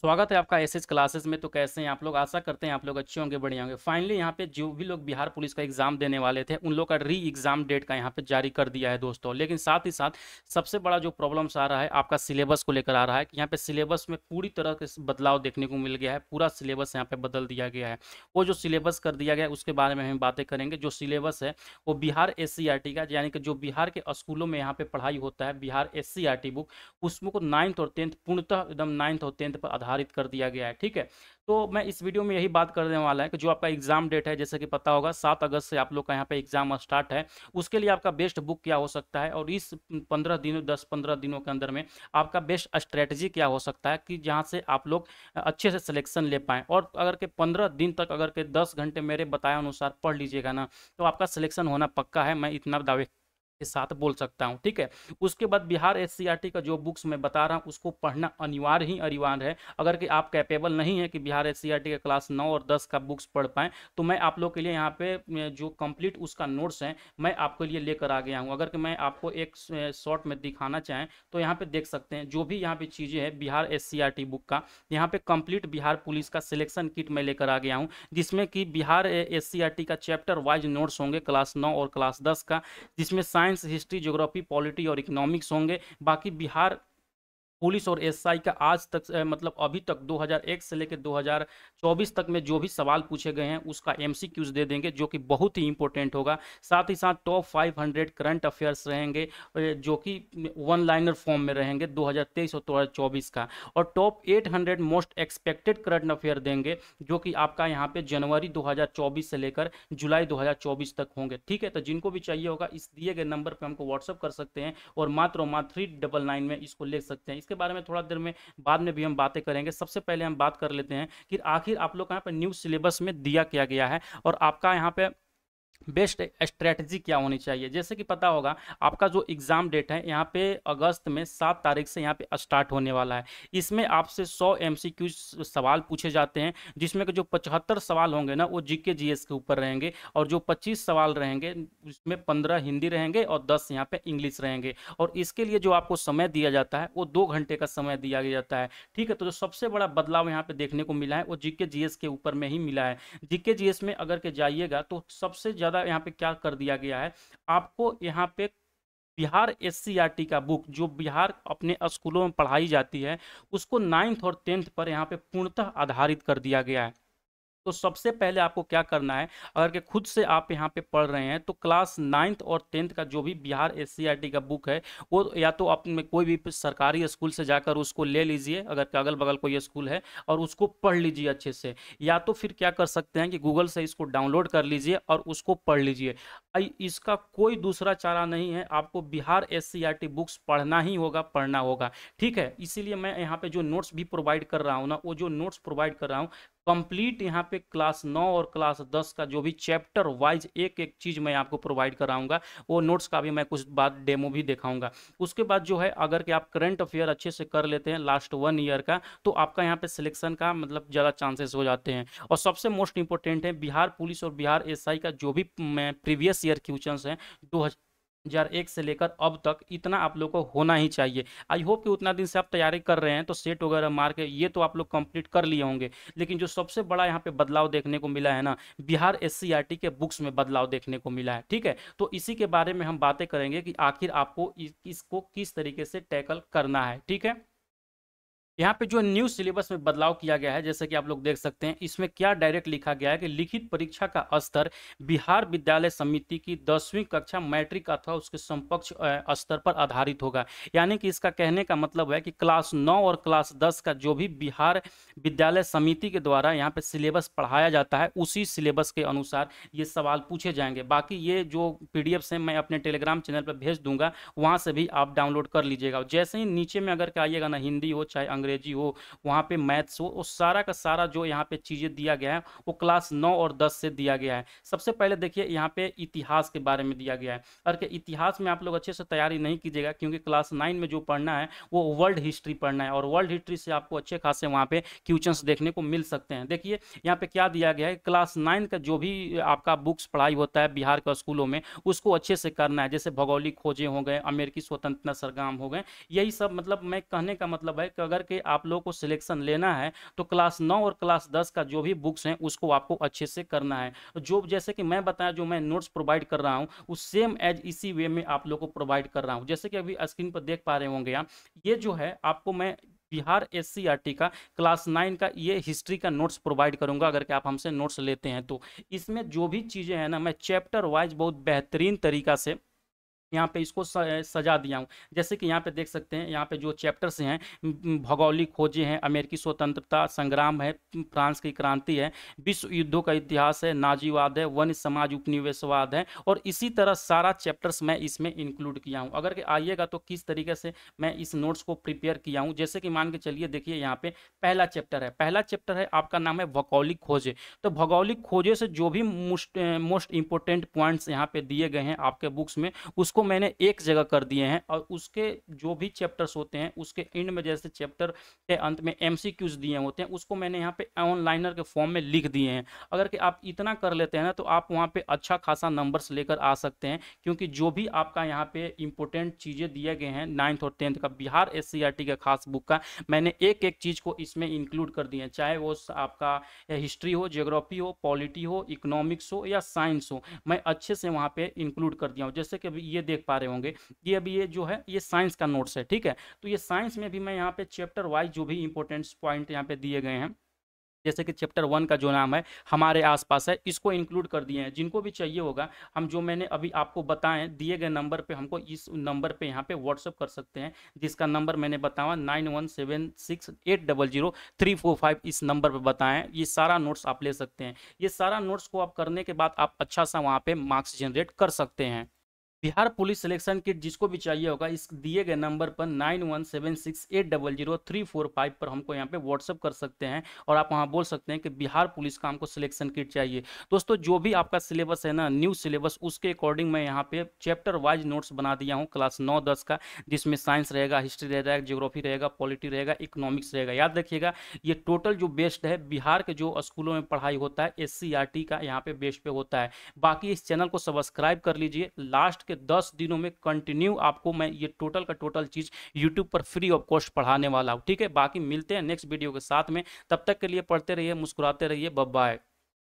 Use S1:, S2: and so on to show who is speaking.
S1: स्वागत है आपका एसएस क्लासेस में। तो कैसे हैं आप लोग? आशा करते हैं आप लोग अच्छे होंगे, बढ़िया होंगे। फाइनली यहाँ पे जो भी लोग बिहार पुलिस का एग्जाम देने वाले थे उन लोग का री एग्जाम डेट का यहाँ पे जारी कर दिया है दोस्तों। लेकिन साथ ही साथ सबसे बड़ा जो प्रॉब्लम्स आ रहा है आपका सिलेबस को लेकर आ रहा है कि यहाँ पे सिलेबस में पूरी तरह के बदलाव देखने को मिल गया है। पूरा सिलेबस यहाँ पे बदल दिया गया है। वो जो सिलेबस कर दिया गया है उसके बारे में हम बातें करेंगे। जो सिलेबस है वो बिहार एससीईआरटी का, यानी कि जो बिहार के स्कूलों में यहाँ पे पढ़ाई होता है, बिहार एससीईआरटी बुक, उसमें को 9th और 10th पूर्णतः एकदम 9th और 10th पर आधारित कर दिया गया है। ठीक है, तो मैं इस वीडियो में यही बात करने वाला है कि जो आपका एग्जाम डेट है, जैसे कि पता होगा 7 अगस्त से आप लोग का यहाँ पे एग्जाम स्टार्ट है। उसके लिए आपका बेस्ट बुक क्या हो सकता है, और इस 15 दिनों 10-15 दिनों के अंदर में आपका बेस्ट स्ट्रेटजी क्या हो सकता है कि जहाँ से आप लोग अच्छे से सिलेक्शन ले पाएँ। और अगर के 15 दिन तक अगर के 10 घंटे मेरे बताए अनुसार पढ़ लीजिएगा ना, तो आपका सिलेक्शन होना पक्का है। मैं इतना दावे के साथ बोल सकता हूँ। ठीक है, उसके बाद बिहार एससीईआरटी का जो बुक्स मैं बता रहा हूँ उसको पढ़ना अनिवार्य ही अनिवार्य है। अगर कि आप कैपेबल नहीं है कि बिहार एससीईआरटी का क्लास 9 और 10 का बुक्स पढ़ पाएँ, तो मैं आप लोग के लिए यहाँ पे जो कंप्लीट उसका नोट्स है मैं आपके लिए लेकर आ गया हूँ। अगर कि मैं आपको एक शॉर्ट में दिखाना चाहें तो यहाँ पे देख सकते हैं जो भी यहाँ पे चीज़ें हैं बिहार एससीईआरटी बुक का। यहाँ पे कंप्लीट बिहार पुलिस का सिलेक्शन किट मैं लेकर आ गया हूँ, जिसमें कि बिहार एससीईआरटी का चैप्टर वाइज नोट्स होंगे क्लास 9 और क्लास 10 का, जिसमें साइंस, हिस्ट्री, ज्योग्राफी, पॉलिटी और इकोनॉमिक्स होंगे। बाकी बिहार पुलिस और एसआई का आज तक मतलब अभी तक 2001 से लेकर 2024 तक में जो भी सवाल पूछे गए हैं उसका एमसीक्यूज दे देंगे, जो कि बहुत ही इंपॉर्टेंट होगा। साथ ही साथ टॉप 500 करंट अफेयर्स रहेंगे, जो कि वन लाइनर फॉर्म में रहेंगे 2023 और 2024 का। और top 800 most expected current affair देंगे, जो कि आपका यहाँ पे जनवरी 2024 से लेकर जुलाई 2024 तक होंगे। ठीक है, तो जिनको भी चाहिए होगा इस दिए गए नंबर पर हमको व्हाट्सअप कर सकते हैं और मात्र 399 में इसको ले सकते हैं। इसके बारे में थोड़ा देर में बाद में भी हम बातें करेंगे। सबसे पहले हम बात कर लेते हैं कि आखिर आप लोग का यहाँ पे न्यू सिलेबस में दिया क्या गया है और आपका यहाँ पे बेस्ट स्ट्रेटजी क्या होनी चाहिए। जैसे कि पता होगा आपका जो एग्ज़ाम डेट है यहाँ पे अगस्त में 7 तारीख से यहाँ पे स्टार्ट होने वाला है। इसमें आपसे 100 एमसीक्यू सवाल पूछे जाते हैं, जिसमें कि जो 75 सवाल होंगे ना वो जीके जीएस के ऊपर रहेंगे, और जो 25 सवाल रहेंगे उसमें 15 हिंदी रहेंगे और 10 यहाँ पे इंग्लिश रहेंगे। और इसके लिए जो आपको समय दिया जाता है वो 2 घंटे का समय दिया जाता है। ठीक है, तो जो सबसे बड़ा बदलाव यहाँ पे देखने को मिला है वो जीके जीएस के ऊपर में ही मिला है। जीके जीएस में अगर के जाइएगा तो सबसे ज़्यादा यहाँ पे क्या कर दिया गया है, आपको यहाँ पे बिहार एससीईआरटी का बुक जो बिहार अपने स्कूलों में पढ़ाई जाती है उसको 9th और 10th पर यहाँ पे पूर्णतः आधारित कर दिया गया है। तो सबसे पहले आपको क्या करना है, अगर कि खुद से आप यहाँ पे पढ़ रहे हैं तो क्लास 9th और 10th का जो भी बिहार एससीईआरटी का बुक है वो या तो आप में कोई भी सरकारी स्कूल से जाकर उसको ले लीजिए, अगर कि अगल बगल कोई स्कूल है, और उसको पढ़ लीजिए अच्छे से। या तो फिर क्या कर सकते हैं कि गूगल से इसको डाउनलोड कर लीजिए और उसको पढ़ लीजिए। इसका कोई दूसरा चारा नहीं है, आपको बिहार एससीईआरटी बुक्स पढ़ना ही होगा, पढ़ना होगा। ठीक है, इसीलिए मैं यहाँ पे जो नोट्स भी प्रोवाइड कर रहा हूँ ना, वो जो नोट्स प्रोवाइड कर रहा हूँ कंप्लीट यहाँ पे क्लास 9 और क्लास 10 का जो भी चैप्टर वाइज एक एक चीज़ मैं आपको प्रोवाइड कराऊंगा। वो नोट्स का भी मैं कुछ बाद डेमो भी दिखाऊंगा। उसके बाद जो है अगर कि आप करंट अफेयर अच्छे से कर लेते हैं लास्ट 1 ईयर का, तो आपका यहाँ पे सिलेक्शन का मतलब ज़्यादा चांसेस हो जाते हैं। और सबसे मोस्ट इंपॉर्टेंट है बिहार पुलिस और बिहार एसआई का जो भी प्रीवियस ईयर क्वेश्चंस हैं 2001 से लेकर अब तक, इतना आप लोग को होना ही चाहिए। आई होप कि उतना दिन से आप तैयारी कर रहे हैं तो सेट वगैरह मार के ये तो आप लोग कंप्लीट कर लिए होंगे। लेकिन जो सबसे बड़ा यहाँ पे बदलाव देखने को मिला है ना, बिहार एससीईआरटी के बुक्स में बदलाव देखने को मिला है। ठीक है, तो इसी के बारे में हम बातें करेंगे कि आखिर आपको इसको किस तरीके से टैकल करना है। ठीक है, यहाँ पे जो न्यू सिलेबस में बदलाव किया गया है जैसे कि आप लोग देख सकते हैं, इसमें क्या डायरेक्ट लिखा गया है कि लिखित परीक्षा का स्तर बिहार विद्यालय समिति की 10वीं कक्षा मैट्रिक अथवा उसके समकक्ष स्तर पर आधारित होगा। यानी कि इसका कहने का मतलब है कि क्लास 9 और क्लास 10 का जो भी बिहार विद्यालय समिति के द्वारा यहाँ पे सिलेबस पढ़ाया जाता है उसी सिलेबस के अनुसार ये सवाल पूछे जाएंगे। बाकी ये जो पीडीएफ्स हैं मैं अपने टेलीग्राम चैनल पर भेज दूंगा, वहाँ से भी आप डाउनलोड कर लीजिएगा। जैसे ही नीचे में अगर आइएगा ना, हिंदी हो चाहे अंग्रेजी हो, वहाँ पे मैथ्स हो, वो सारा का सारा जो यहाँ पे चीज़ें दिया गया है वो क्लास 9 और 10 से दिया गया है। सबसे पहले देखिए यहाँ पे इतिहास के बारे में दिया गया है। और के इतिहास में आप लोग अच्छे से तैयारी नहीं कीजिएगा, क्योंकि क्लास 9 में जो पढ़ना है वो वर्ल्ड हिस्ट्री पढ़ना है, और वर्ल्ड हिस्ट्री से आपको अच्छे खासे वहाँ पे क्वेश्चंस देखने को मिल सकते हैं। देखिए यहाँ पे क्या दिया गया है, क्लास 9 का जो भी आपका बुक्स पढ़ाई होता है बिहार के स्कूलों में उसको अच्छे से करना है। जैसे भौगोलिक खोजें हो गए, अमेरिकी स्वतंत्रता संग्राम हो गए, यही सब। मतलब मैं कहने का मतलब है कि अगर करके आप लोगों को सिलेक्शन लेना है तो क्लास 9 और क्लास 10 का जो भी बुक्स हैं उसको आपको अच्छे से करना है। जो जैसे कि मैं बताया, जो मैं नोट्स प्रोवाइड कर रहा हूँ उस सेम एज इसी वे में आप लोग को प्रोवाइड कर रहा हूँ। जैसे कि अभी स्क्रीन पर देख पा रहे होंगे आप, ये जो है आपको मैं बिहार एससीईआरटी का क्लास 9 का ये हिस्ट्री का नोट्स प्रोवाइड करूंगा अगर कि आप हमसे नोट्स लेते हैं तो। इसमें जो भी चीज़ें हैं ना, मैं चैप्टर वाइज बहुत बेहतरीन तरीका से यहाँ पे इसको सजा दिया हूँ। जैसे कि यहाँ पे देख सकते हैं, यहाँ पे जो चैप्टर्स हैं, भौगोलिक खोजें हैं, अमेरिकी स्वतंत्रता संग्राम है, फ्रांस की क्रांति है, विश्व युद्धों का इतिहास है, नाजीवाद है, वन्य समाज उपनिवेशवाद है, और इसी तरह सारा चैप्टर्स मैं इसमें इंक्लूड किया हूँ। अगर कि आइएगा तो किस तरीके से मैं इस नोट्स को प्रिपेयर किया हूँ, जैसे कि मान के चलिए, देखिए यहाँ पे पहला चैप्टर है, पहला चैप्टर है आपका नाम है भौगोलिक खोजें। तो भौगोलिक खोजें से जो भी मोस्ट इंपोर्टेंट पॉइंट्स यहाँ पे दिए गए हैं आपके बुक्स में, उसको मैंने एक जगह कर दिए हैं, और उसके जो भी चैप्टर्स होते हैं उसके एंड में, जैसे चैप्टर के अंत में एमसीक्यूज दिए होते हैं, उसको मैंने यहाँ पे ऑनलाइनर के फॉर्म में लिख दिए हैं। अगर कि आप इतना कर लेते हैं ना, तो आप वहाँ पे अच्छा खासा नंबर्स लेकर आ सकते हैं, क्योंकि जो भी आपका यहाँ पे इंपॉर्टेंट चीज़ें दिए गए हैं 9th और 10th का बिहार एससीईआरटी का खास बुक का, मैंने एक एक चीज़ को इसमें इंक्लूड कर दिए हैं, चाहे वो आपका हिस्ट्री हो, जियोग्राफी हो, पॉलिटी हो, इकोनॉमिक्स हो या साइंस हो, मैं अच्छे से वहाँ पे इंक्लूड कर दिया हूँ। जैसे कि अभी ये देख पा रहे होंगे, ये अभी ये जो है ये साइंस का नोट्स है, ठीक है। तो ये साइंस में भी मैं यहाँ पे चैप्टर वाइज जो भी इंपॉर्टेंट पॉइंट यहाँ पे दिए गए हैं, जैसे कि चैप्टर 1 का जो नाम है हमारे आसपास है, इसको इंक्लूड कर दिए हैं। जिनको भी चाहिए होगा, हम जो मैंने अभी आपको बताएं दिए गए नंबर पे, हमको इस नंबर पे यहाँ पे व्हाट्सअप कर सकते हैं, जिसका नंबर मैंने बताया 9176800345, इस नंबर पे बताएं। ये सारा नोट्स आप ले सकते हैं। ये सारा नोट्स को आप करने के बाद आप अच्छा सा वहाँ पे मार्क्स जनरेट कर सकते हैं। बिहार पुलिस सिलेक्शन किट जिसको भी चाहिए होगा, इस दिए गए नंबर पर 9176800345 पर हमको यहाँ पे व्हाट्सअप कर सकते हैं, और आप वहाँ बोल सकते हैं कि बिहार पुलिस का हमको सिलेक्शन किट चाहिए। दोस्तों, जो भी आपका सिलेबस है ना, न्यू सिलेबस, उसके अकॉर्डिंग मैं यहाँ पे चैप्टर वाइज नोट्स बना दिया हूँ क्लास 9-10 का, जिसमें साइंस रहेगा, हिस्ट्री रहेगा, जियोग्राफी रहेगा, पॉलिटी रहेगा, इकोनॉमिक्स रहेगा। याद रखिएगा, ये टोटल जो बेस्ड है बिहार के जो स्कूलों में पढ़ाई होता है एससीईआरटी का, यहाँ पे बेस्ड पे होता है। बाकी इस चैनल को सब्सक्राइब कर लीजिए। लास्ट के 10 दिनों में कंटिन्यू आपको मैं ये टोटल का टोटल चीज यूट्यूब पर फ्री ऑफ कॉस्ट पढ़ाने वाला हूँ, ठीक है। बाकी मिलते हैं नेक्स्ट वीडियो के साथ में, तब तक के लिए पढ़ते रहिए, मुस्कुराते रहिए, बाय बाय।